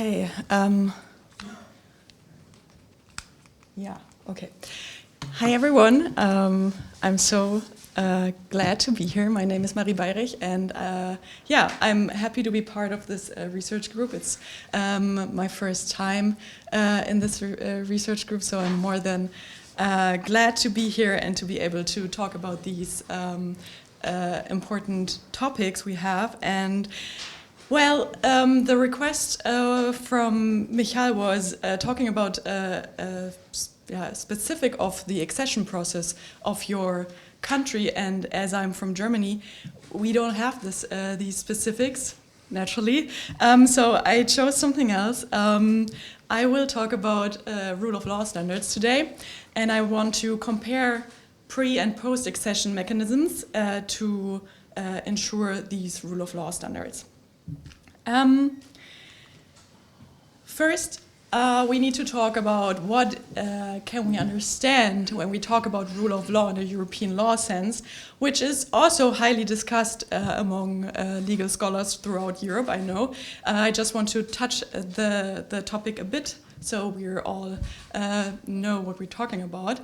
Okay. Yeah. Okay. Hi, everyone. I'm so glad to be here. My name is Beyrich, and yeah, I'm happy to be part of this research group. It's my first time in this research group, so I'm more than glad to be here and to be able to talk about these important topics we have. And well, the request from Michael was talking about specific of the accession process of your country, and as I'm from Germany, we don't have these specifics, naturally. So I chose something else. I will talk about rule of law standards today, and I want to compare pre- and post-accession mechanisms to ensure these rule of law standards. First, we need to talk about what can we understand when we talk about rule of law in a European law sense, which is also highly discussed among legal scholars throughout Europe, I know. I just want to touch the topic a bit so we all know what we're talking about.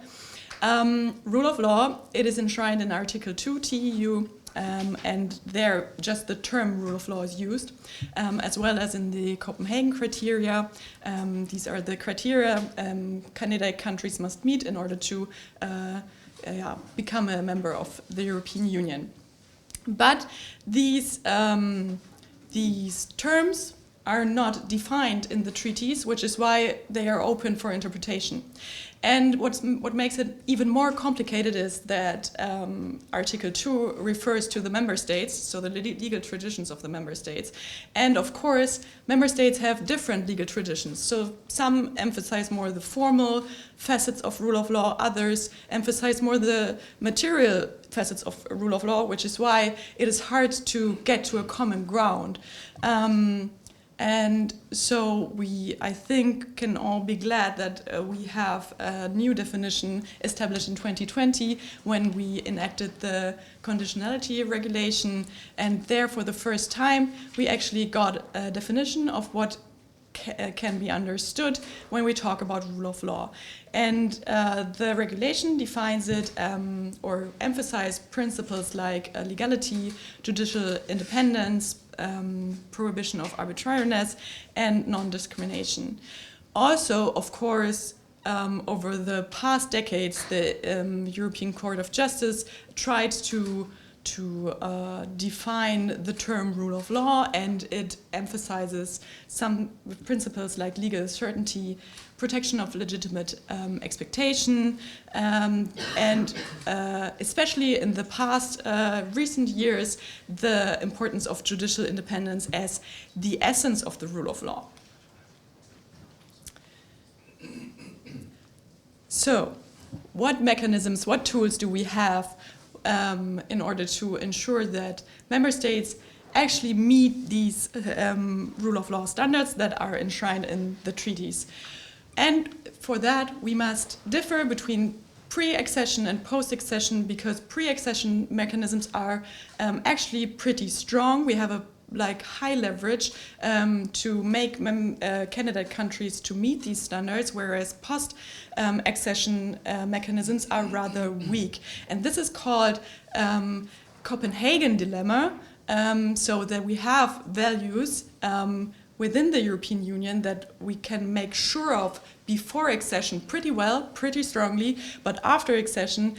Rule of law, it is enshrined in Article 2 TEU, and there just the term rule of law is used, as well as in the Copenhagen criteria. These are the criteria candidate countries must meet in order to become a member of the European Union. But these terms are not defined in the treaties, which is why they are open for interpretation. And what makes it even more complicated is that Article 2 refers to the member states, so the legal traditions of the member states. And of course, member states have different legal traditions. So some emphasize more the formal facets of rule of law, others emphasize more the material facets of rule of law, which is why it is hard to get to a common ground. And so I think, can all be glad that we have a new definition established in 2020 when we enacted the conditionality regulation. And there, for the first time, we actually got a definition of what can be understood when we talk about rule of law. And the regulation defines it or emphasizes principles like legality, judicial independence, prohibition of arbitrariness, and non-discrimination. Also, of course, over the past decades, the European Court of Justice tried to define the term rule of law, and it emphasizes some principles like legal certainty, protection of legitimate expectation, and especially in the past recent years, the importance of judicial independence as the essence of the rule of law. So, what mechanisms, what tools do we have in order to ensure that member states actually meet these rule of law standards that are enshrined in the treaties? And for that, we must differ between pre-accession and post-accession, because pre-accession mechanisms are actually pretty strong. We have a high leverage to make candidate countries to meet these standards, whereas post-accession mechanisms are rather weak. And this is called Copenhagen dilemma, so that we have values within the European Union that we can make sure of before accession pretty well, pretty strongly, but after accession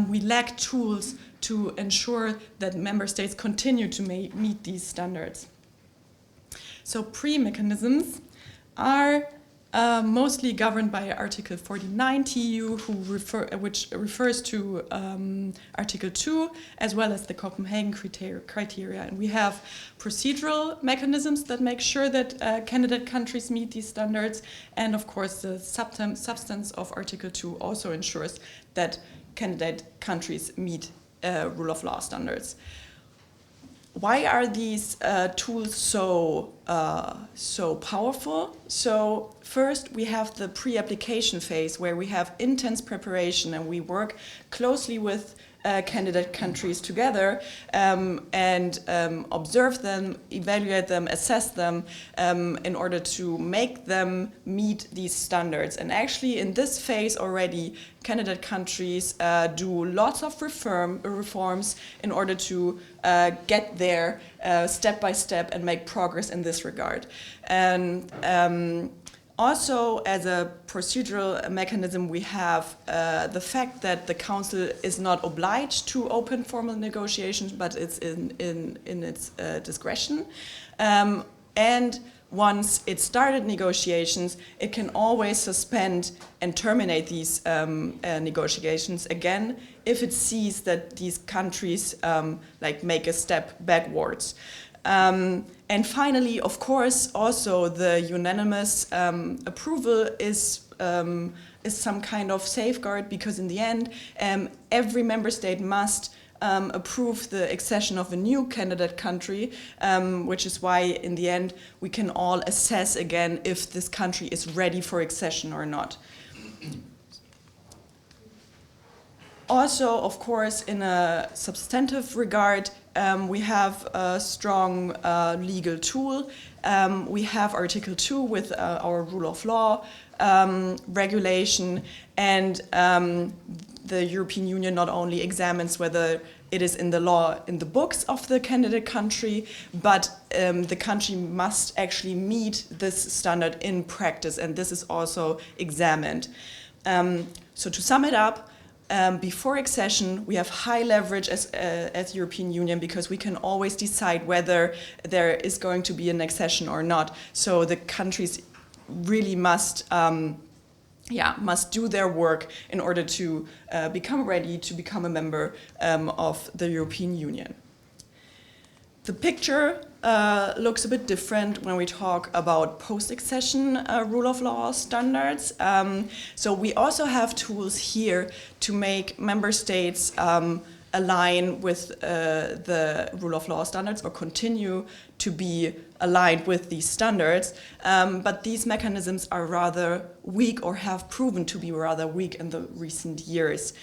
we lack tools to ensure that member states continue to meet these standards. So pre-mechanisms are mostly governed by Article 49 TEU, which refers to Article 2, as well as the Copenhagen criteria. And we have procedural mechanisms that make sure that candidate countries meet these standards. And of course, the substance of Article 2 also ensures that candidate countries meet rule of law standards. Why are these tools so so powerful. So first we have the pre-application phase where we have intense preparation and we work closely with candidate countries together and observe them, evaluate them, assess them in order to make them meet these standards. And actually in this phase already, candidate countries do lots of reforms in order to get there step by step and make progress in this regard. And also, as a procedural mechanism, we have the fact that the Council is not obliged to open formal negotiations, but it's in its discretion. And once it started negotiations, it can always suspend and terminate these negotiations again if it sees that these countries like make a step backwards. And finally, of course, also the unanimous approval is some kind of safeguard, because in the end, every member state must approve the accession of a new candidate country, which is why in the end we can all assess again if this country is ready for accession or not. Also, of course, in a substantive regard, we have a strong legal tool. We have Article 2 with our rule of law regulation, and the European Union not only examines whether it is in the law, in the books of the candidate country, but the country must actually meet this standard in practice, and this is also examined. So to sum it up, before accession, we have high leverage as European Union, because we can always decide whether there is going to be an accession or not. So the countries really must do their work in order to become ready to become a member of the European Union. The picture looks a bit different when we talk about post-accession rule of law standards. So we also have tools here to make member states align with the rule of law standards or continue to be aligned with these standards. But these mechanisms are rather weak, or have proven to be rather weak in the recent years.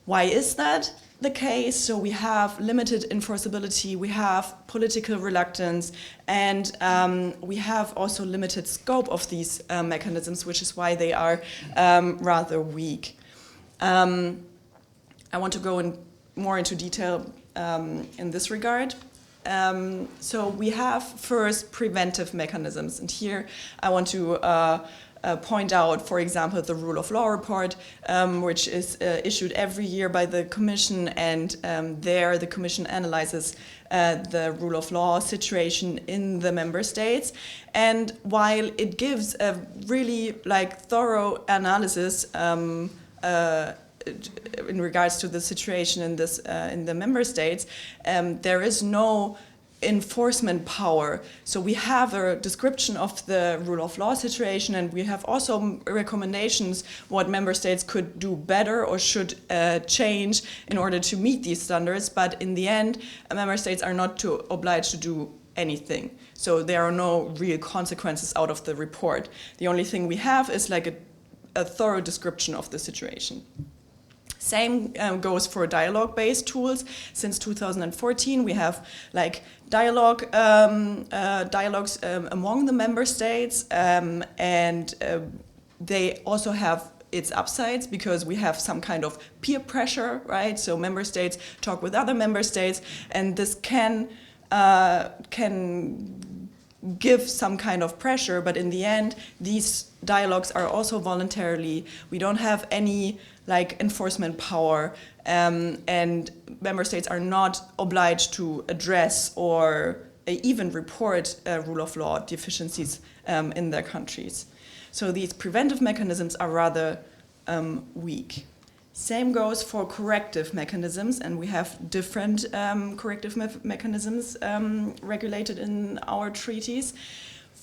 Why is that the case? So we have limited enforceability, we have political reluctance, and we have also limited scope of these mechanisms, which is why they are rather weak. I want to go more into detail in this regard. So we have first preventive mechanisms, and here I want to point out, for example, the rule of law report, which is issued every year by the Commission, and there the Commission analyzes the rule of law situation in the member states. And while it gives a really thorough analysis in regards to the situation in the member states, there is no enforcement power. So we have a description of the rule of law situation, and we have also recommendations what member states could do better or should change in order to meet these standards. But in the end, member states are not obliged to do anything. So there are no real consequences out of the report. The only thing we have is a thorough description of the situation. Same goes for dialogue-based tools. Since 2014, we have dialogues among the member states, and they also have its upsides, because we have some kind of peer pressure, right? So member states talk with other member states, and this can give some kind of pressure, but in the end, these dialogues are also voluntary. We don't have any enforcement power, and member states are not obliged to address or even report rule of law deficiencies in their countries. So these preventive mechanisms are rather weak. Same goes for corrective mechanisms, and we have different corrective mechanisms regulated in our treaties.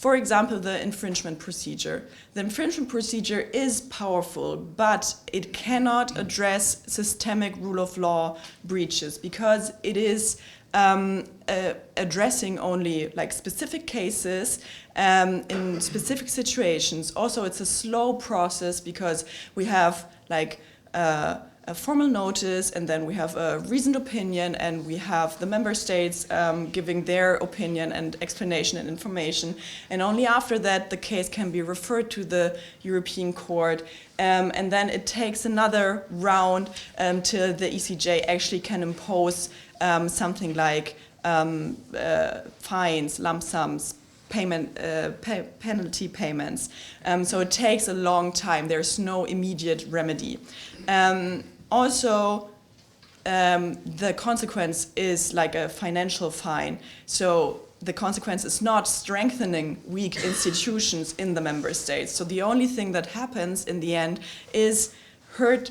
For example, the infringement procedure. The infringement procedure is powerful, but it cannot address systemic rule of law breaches because it is addressing only like specific cases in specific situations. Also, it's a slow process because we have like a formal notice, and then we have a reasoned opinion, and we have the member states giving their opinion and explanation and information. And only after that, the case can be referred to the European Court. And then it takes another round till the ECJ actually can impose something like fines, lump sums, penalty payments. So it takes a long time. There's no immediate remedy. Also, the consequence is like a financial fine. So the consequence is not strengthening weak institutions in the member states. So the only thing that happens in the end is hurt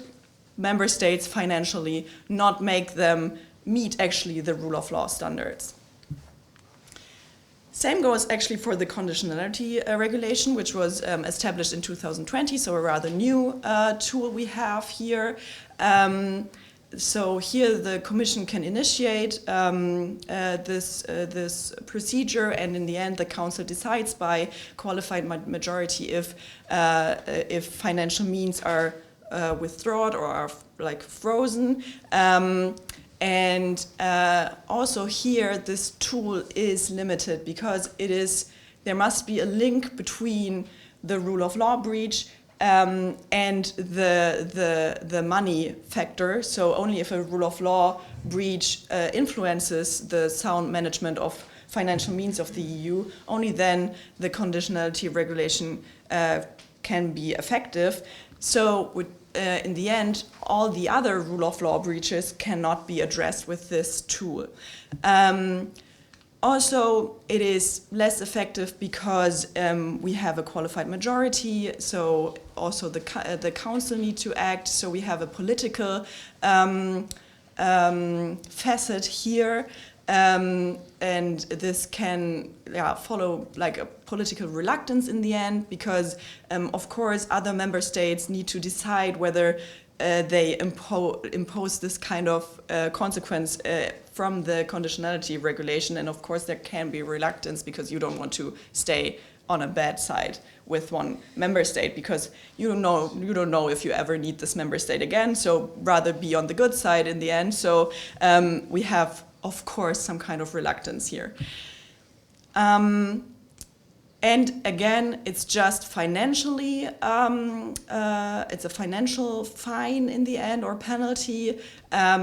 member states financially, not make them meet actually the rule of law standards. Same goes actually for the conditionality regulation, which was established in 2020, so a rather new tool we have here. So here the Commission can initiate this procedure, and in the end the Council decides by qualified majority if financial means are withdrawn or are like frozen. And also here, this tool is limited because there must be a link between the rule of law breach and the money factor. So only if a rule of law breach influences the sound management of financial means of the EU, only then the conditionality regulation can be effective. So in the end, all the other rule of law breaches cannot be addressed with this tool. Also, it is less effective because we have a qualified majority, so also the council need to act, so we have a political facet here. And this can follow like a political reluctance in the end because, of course, other member states need to decide whether they impose this kind of consequence from the conditionality regulation. And of course, there can be reluctance because you don't want to stay on a bad side with one member state because you don't know if you ever need this member state again. So rather be on the good side in the end. So we have, of course, some kind of reluctance here. And again, it's just financially, it's a financial fine in the end or penalty.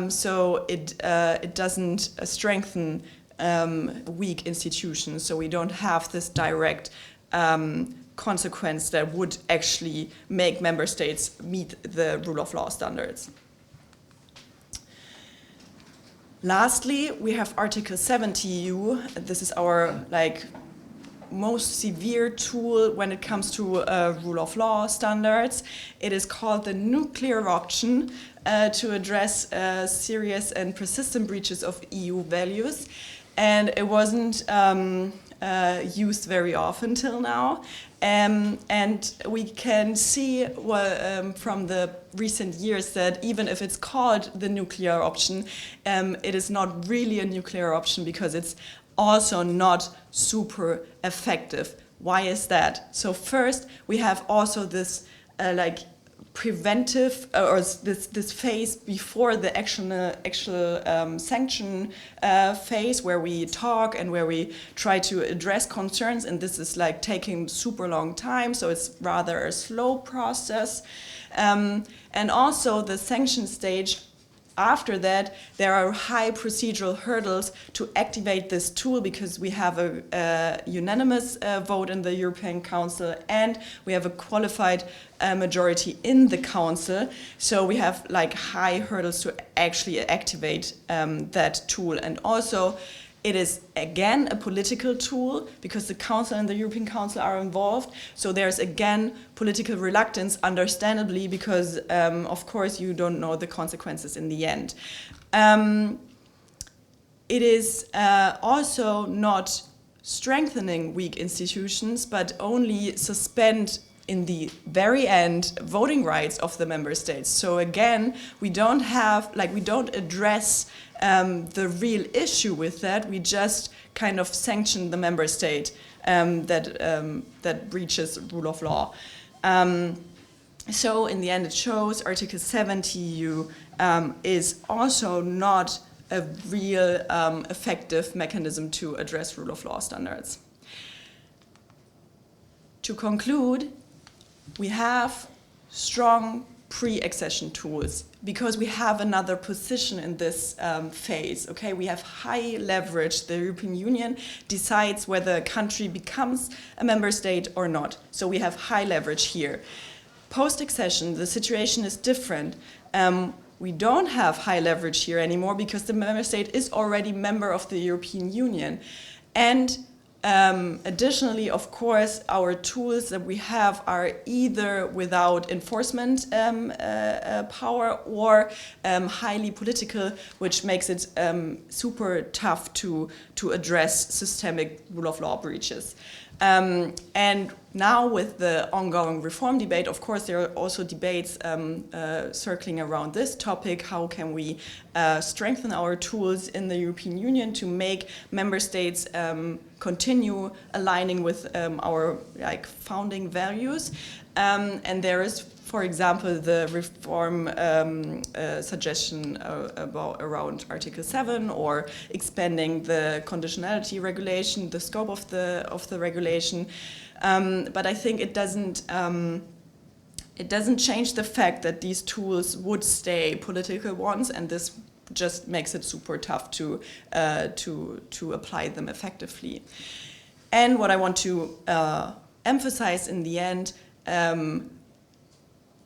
So it doesn't strengthen weak institutions. So we don't have this direct consequence that would actually make member states meet the rule of law standards. Lastly, we have Article 70 EU. This is our most severe tool when it comes to rule of law standards. It is called the nuclear option to address serious and persistent breaches of EU values. And it wasn't used very often till now. And we can see from the recent years that even if it's called the nuclear option, it is not really a nuclear option because it's also not super effective. Why is that? So first, we have also this preventive or this phase before the actual sanction phase where we talk and where we try to address concerns, and this is taking super long time, so it's rather a slow process. And also the sanction stage. After that, there are high procedural hurdles to activate this tool because we have a unanimous vote in the European Council and we have a qualified majority in the Council. So we have high hurdles to actually activate that tool. And also, it is again a political tool because the Council and the European Council are involved. So there's again political reluctance, understandably, because of course you don't know the consequences in the end. It is also not strengthening weak institutions, but only suspend in the very end voting rights of the member states. So again, we don't address the real issue with that. We just kind of sanction the member state that breaches rule of law. So in the end, it shows Article 70 EU is also not a real effective mechanism to address rule of law standards. To conclude, we have strong pre-accession tools because we have another position in this phase. Okay, we have high leverage. The European Union decides whether a country becomes a member state or not. So we have high leverage here. Post-accession, the situation is different. We don't have high leverage here anymore because the member state is already member of the European Union. And additionally, of course, our tools that we have are either without enforcement power or highly political, which makes it super tough to address systemic rule of law breaches. And now with the ongoing reform debate, of course, there are also debates circling around this topic. How can we strengthen our tools in the European Union to make member states continue aligning with our founding values? And there is, for example, the reform suggestion around Article 7 or expanding the conditionality regulation, the scope of the regulation. But I think it doesn't change the fact that these tools would stay political ones, and this just makes it super tough to apply them effectively. And what I want to emphasize in the end,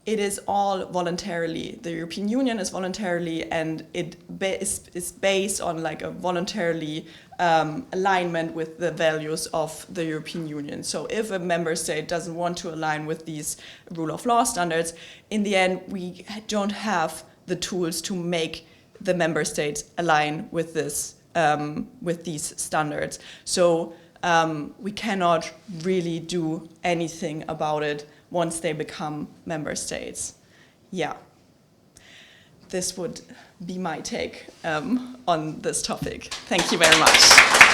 it is all voluntarily. The European Union is voluntarily, and it is based on like a voluntarily alignment with the values of the European Union. So if a member state doesn't want to align with these rule of law standards, in the end, we don't have the tools to make the member states align with this, with these standards. So we cannot really do anything about it once they become member states. Yeah, this would be my take on this topic. Thank you very much.